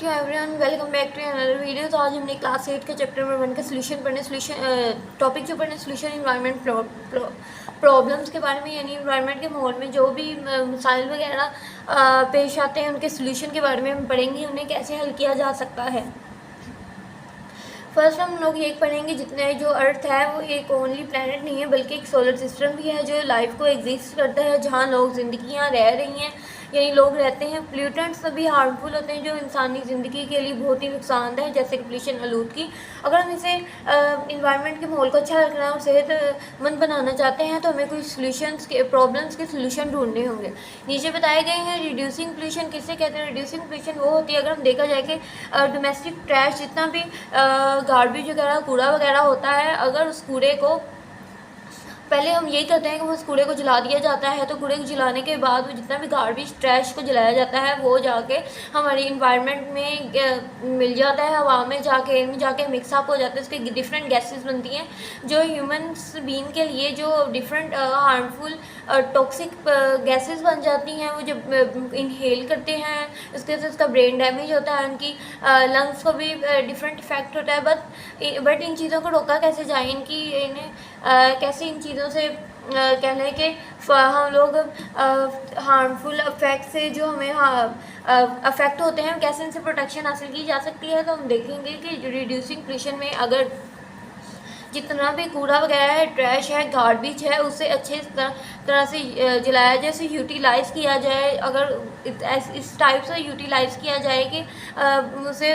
To everyone, welcome back to another video. तो आज हमने क्लास 8 के चैप्टर नंबर 1 का सोल्यूशन टॉपिक जो पढ़ने सोल्यूशन इन्वायरमेंट प्रॉब्लम्स के बारे में, यानी इन्वायरमेंट के माहौल में जो भी मसाइल वगैरह पेश आते हैं उनके सोल्यूशन के बारे में हम पढ़ेंगे, उन्हें कैसे हल किया जा सकता है। फर्स्ट हम लोग ये पढ़ेंगे जितने जो अर्थ है वो एक ओनली प्लेनेट नहीं है बल्कि एक सोलर सिस्टम भी है जो लाइफ को एग्जिस्ट करता है, जहाँ लोग ज़िंदगियाँ रह रही हैं यानी लोग रहते हैं। प्ल्यूटेंट्स सभी हार्मफुल होते हैं जो इंसानी ज़िंदगी के लिए बहुत ही नुकसानदेह है, जैसे कि पोल्यूशन, आलूदगी। अगर हम इसे इन्वायरमेंट के माहौल को अच्छा रखना और सेहतमंद बनाना चाहते हैं तो हमें कुछ सोल्यूशंस के प्रॉब्लम्स के सोल्यूशन ढूंढने होंगे। नीचे बताए गए हैं। रिड्यूसिंग पोल्यूशन किसे कहते हैं? रिड्यूसिंग पोल्यूशन वो होती है, अगर हम देखा जाए कि डोमेस्टिक ट्रैश जितना भी गार्बेज वगैरह कूड़ा वगैरह होता है, अगर उस कूड़े को पहले हम यही करते हैं कि उस कूड़े को जला दिया जाता है, तो कूड़े को जलाने के बाद वो जितना भी गार्बेज ट्रैश को जलाया जाता है वो जाके हमारी इन्वायरमेंट में मिल जाता है, हवा में जाके, एयर में जाके मिक्सअप हो जाता है। उसके डिफरेंट गैसेस बनती हैं जो ह्यूमन्स बीइंग के लिए जो डिफरेंट हार्मफुल टॉक्सिक गैसेस बन जाती हैं। वो जब इनहेल करते हैं उसके से उसका ब्रेन डैमेज होता है, उनकी लंग्स को भी डिफरेंट इफेक्ट होता है। बट इन चीज़ों को रोका कैसे जाए, इन्हें कैसे इन चीज़ों से कह लें कि हम लोग हार्मफुल अफेक्ट से जो हमें अफेक्ट होते हैं कैसे इनसे प्रोटेक्शन हासिल की जा सकती है। तो हम देखेंगे कि रिड्यूसिंग पोल्यूशन में अगर जितना भी कूड़ा वगैरह है, ट्रैश है, गार्बेज है, उसे अच्छे तरह से जलाया जाए, उसे यूटिलाइज़ किया जाए। अगर इस टाइप से यूटिलाइज़ किया जाए कि उसे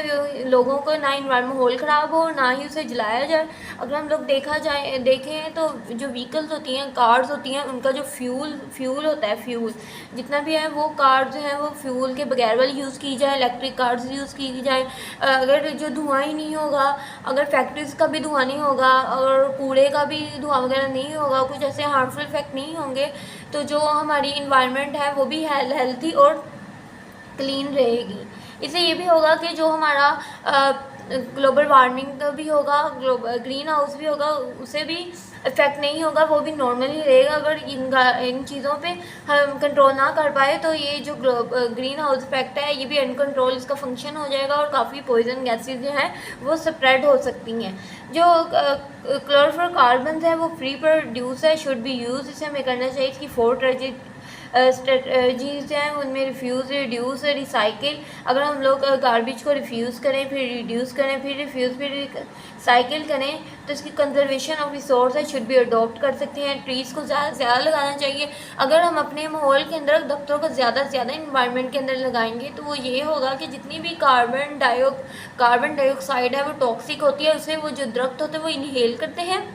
लोगों को ना इन्वायरमेंट माहौल ख़राब हो, ना ही उसे जलाया जाए। अगर हम लोग देखें तो जो व्हीकल्स होती हैं, कार्स होती हैं, उनका जो फ्यूल होता है, फ्यूल जितना भी है वो कार जो है वो फ्यूल के बगैर वाली यूज़ की जाए, इलेक्ट्रिक कार्स यूज़ की जाए। अगर जो धुआं ही नहीं होगा, अगर फैक्ट्रीज़ का भी धुआं नहीं होगा और कूड़े का भी धुआं वगैरह नहीं होगा, कुछ ऐसे हार्मफुल इफेक्ट नहीं होंगे, तो जो हमारी इन्वायरमेंट है वो भी हेल्थी और क्लीन रहेगी। इससे ये भी होगा कि जो हमारा ग्लोबल वार्मिंग का भी होगा, ग्रीन हाउस भी होगा, उसे भी इफेक्ट नहीं होगा, वो भी नॉर्मल ही रहेगा। अगर इन चीज़ों पे हम कंट्रोल ना कर पाए तो ये जो ग्रीन हाउस इफेक्ट है ये भी अनकंट्रोल इसका फंक्शन हो जाएगा और काफ़ी पॉइजन गैसेज जो हैं वो स्प्रेड हो सकती हैं। जो क्लोरोफ्लोरोकार्बन है वो फ्री प्रोड्यूस है, शुड बी यूज। इसे हमें करना चाहिए। इसकी 4 स्ट्रेटजीज हैं, उनमें रिफ्यूज़, रिड्यूस, रिसाइकिल। अगर हम लोग गार्बेज को रिफ्यूज़ करें, फिर रिड्यूस करें, फिर रिफ्यूज़, फिर रिसाइकिल करें तो इसकी कंजर्वेशन ऑफ रिसोर्स है, शुड बी अडॉप्ट कर सकते हैं। ट्रीज़ को ज़्यादा से ज़्यादा लगाना चाहिए। अगर हम अपने माहौल के अंदर दफ्तरों को ज़्यादा से ज़्यादा इन्वायरमेंट के अंदर लगाएंगे तो वो ये होगा कि जितनी भी कार्बन डाइऑक्साइड है वो टॉक्सिक होती है, उसे वो जो दरख्त होते हैं वो इनहेल करते हैं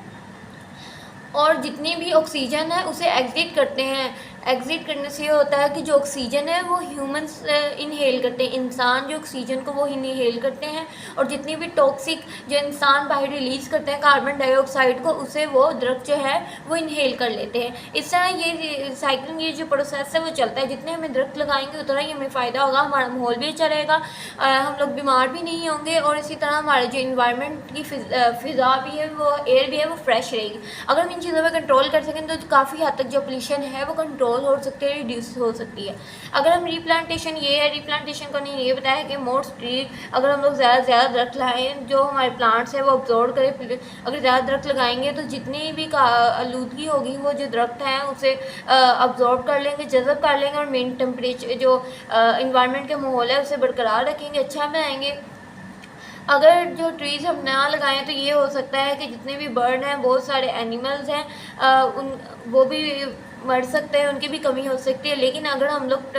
और जितनी भी ऑक्सीजन है उसे एग्जिट करते हैं। एग्जिट करने से ये होता है कि जो ऑक्सीजन है वो ह्यूमंस इनहेल करते हैं, इंसान जो ऑक्सीजन को वो इनहेल करते हैं, और जितनी भी टॉक्सिक जो इंसान बाहर रिलीज़ करते हैं कार्बन डाइऑक्साइड को, उसे वो दरख्त जो है वो इनहेल कर लेते हैं। इस तरह ये साइक्लिंग, ये जो प्रोसेस है वो चलता है। जितने हमें दरख्त लगाएंगे उतना ही हमें फ़ायदा होगा, हमारा माहौल भी अच्छा रहेगा, हम लोग बीमार भी नहीं होंगे, और इसी तरह हमारे जो इन्वायरमेंट की फ़िज़ा भी है, वो एयर भी है, वो फ्रेश रहेगी। अगर हम इन चीज़ों पर कंट्रोल कर सकें तो काफ़ी हद तक जो पोल्यूशन है वो कंट्रोल हो सकती है, रिड्यूस हो सकती है। अगर हम रिप्लांटेशन, ये है रिप्लांटेशन को नहीं ये बताया कि मोर ट्री, अगर हम लोग ज़्यादा से ज़्यादा दरख्त लगाएं, जो हमारे प्लांट्स हैं वो अब्जॉर्ब करें। अगर ज़्यादा दरख्त लगाएंगे तो जितनी भी आलूदगी होगी वो जो दरख्त हैं उसे अब्जॉर्ब कर लेंगे, जज़ब कर लेंगे, और मेन टेम्परेचर जो इन्वायरमेंट के माहौल है उसे बरकरार रखेंगे, अच्छा बनाएंगे। अगर जो ट्रीज़ हम ना लगाएं तो ये हो सकता है कि जितने भी बर्ड हैं, बहुत सारे एनिमल्स हैं, वो भी मर सकते हैं, उनकी भी कमी हो सकती है। लेकिन अगर हम लोग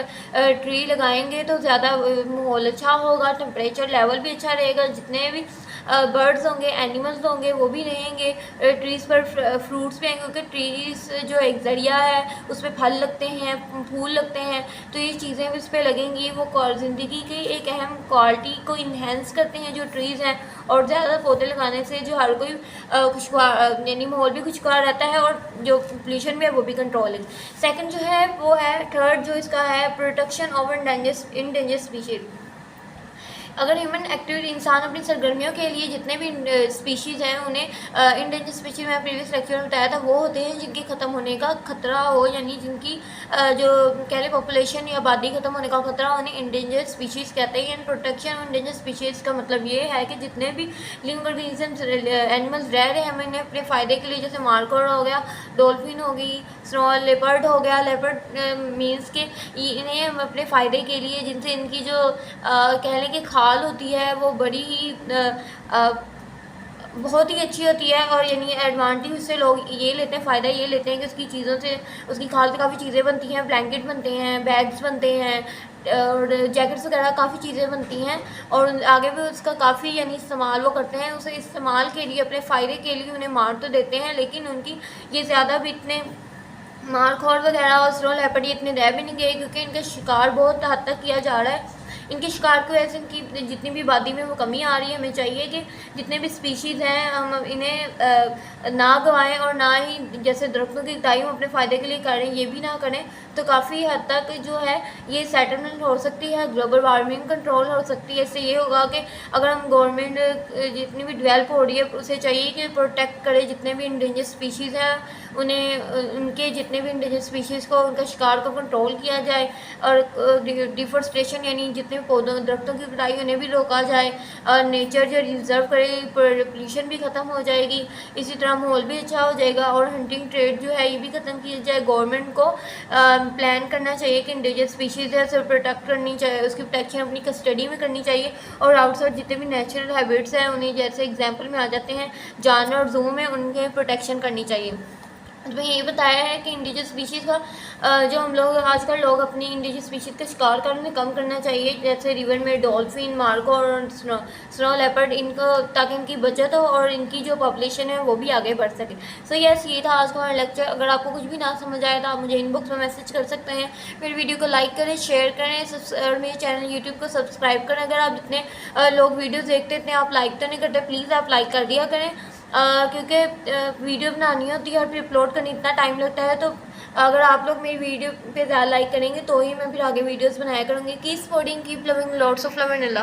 ट्री लगाएंगे तो ज़्यादा माहौल अच्छा होगा, टेम्परेचर लेवल भी अच्छा रहेगा, जितने भी बर्ड्स होंगे, एनिमल्स होंगे वो भी रहेंगे। ट्रीज़ पर फ्रूट्स भी आएंगे, क्योंकि ट्रीज़ जो एक ज़रिया है उस पर फल लगते हैं, फूल लगते हैं, तो ये चीज़ें भी उस पर लगेंगी, वो ज़िंदगी की एक अहम क्वालिटी को इन्हेंस करते हैं जो ट्रीज़ हैं। और ज़्यादा पौधे लगाने से जो हर कोई खुशगवार, यानी माहौल भी खुशगवार रहता है और जो पोल्यूशन भी है वो भी कंट्रोल है। सेकंड जो है वो है, थर्ड जो इसका है, प्रोटेक्शन ऑफ इंडेंजर स्पीशीज। अगर ह्यूमन एक्टिविटी इंसान अपनी सरगर्मियों के लिए जितने भी स्पीशीज़ हैं उन्हें इंडेंजर स्पीशीज़ में प्रीवियस लेक्चर में बताया था वो होते हैं जिनके ख़त्म होने का खतरा हो, यानी जिनकी जो कह लें पॉपुलेशन या आबादी ख़त्म होने का खतरा हो, उन्हें इंडेंजर स्पीशीज़ कहते हैं। And protection of endangered species का मतलब ये है कि जितने भी लिविंग ऑर्गेनिजम्स एनिमल्स रह रहे हैं हमें इन्हें अपने फ़ायदे के लिए, जैसे मार्कोर हो गया, डॉल्फिन हो गई, स्नो लेपर्ड हो गया, लेपर्ड मीन्स के इन्हें हम अपने फ़ायदे के लिए, जिनसे इनकी जो कह लें कि खाल होती है वो बड़ी ही बहुत ही अच्छी होती है, और यानी एडवांटेज उससे लोग ये लेते हैं, फ़ायदा ये लेते हैं कि उसकी चीज़ों से, उसकी खाल से काफ़ी चीज़ें बनती हैं, ब्लैंकेट बनते हैं, बैग्स बनते हैं और जैकेट्स वगैरह काफ़ी चीज़ें बनती हैं, और आगे भी उसका काफ़ी यानी इस्तेमाल वो करते हैं। उसे इस्तेमाल के लिए, अपने फ़ायदे के लिए उन्हें मार तो देते हैं, लेकिन उनकी ये ज़्यादा भी इतने मारखोर वगैरह और स्नो लेपर्ड ये इतने रह भी नहीं गए, क्योंकि इनका शिकार बहुत हद तक किया जा रहा है। इनके शिकार की वजह से इनकी जितनी भी आबादी में वो कमी आ रही है। हमें चाहिए कि जितने भी स्पीशीज़ हैं हम इन्हें ना गंवाएं, और ना ही जैसे दरख्तों की कटाई हम अपने फ़ायदे के लिए करें, ये भी ना करें, तो काफ़ी हद तक जो है ये सेटलमेंट हो सकती है, ग्लोबल वार्मिंग कंट्रोल हो सकती है। इससे ये होगा कि अगर हम गवर्नमेंट जितनी भी डेवलप हो रही है उसे चाहिए कि प्रोटेक्ट करे जितने भी इंडेंजर स्पीशीज़ हैं, उन्हें उनके जितने भी इंडेंजर स्पीशीज़ को, उनका शिकार को कंट्रोल किया जाए, और डिफॉरेस्टेशन यानी जितने पौधों दरख्तों की कटाई उन्हें भी रोका जाए, और नेचर जो रिजर्व करे, पोल्यूशन भी ख़त्म हो जाएगी, इसी तरह माहौल भी अच्छा हो जाएगा, और हंटिंग ट्रेड जो है ये भी ख़त्म किया जाए। गवर्नमेंट को प्लान करना चाहिए कि इंडेंजर स्पीशीज़ है उसे प्रोटेक्ट करनी चाहिए, उसकी प्रोटेक्शन अपनी कस्टडी में करनी चाहिए, और आउटसाइड जितने भी नेचुरल हैबिट्स हैं उन्हें, जैसे एग्जांपल में आ जाते हैं जानवर जू में, उनके प्रोटेक्शन करनी चाहिए। तो यही बताया है कि इंडिजिनस स्पीशीज़ का जो हम लोग आजकल लोग अपनी इंडिजिनस स्पीशीज़ का शिकार कर उन्हें कम करना चाहिए, जैसे रिवर में डॉल्फिन, मार्कोर और स्नो लेपर्ड, इनको, ताकि इनकी बचत हो और इनकी जो पॉपुलेशन है वो भी आगे बढ़ सके। सो यस, ये था आज का हमारा लेक्चर। अगर आपको कुछ भी ना समझ आए तो आप मुझे इनबॉक्स में मैसेज कर सकते हैं। मेरी वीडियो को लाइक करें, शेयर करें, और मेरे चैनल यूट्यूब को सब्सक्राइब करें। अगर आप जितने लोग वीडियोज़ देखते इतने आप लाइक तो नहीं करते, प्लीज़ आप लाइक कर दिया करें, क्योंकि वीडियो बनानी होती है और फिर अपलोड करने इतना टाइम लगता है। तो अगर आप लोग मेरी वीडियो पे ज़्यादा लाइक करेंगे तो ही मैं फिर आगे वीडियोस बनाया करूँगी। Keep supporting, keep loving, lots of love and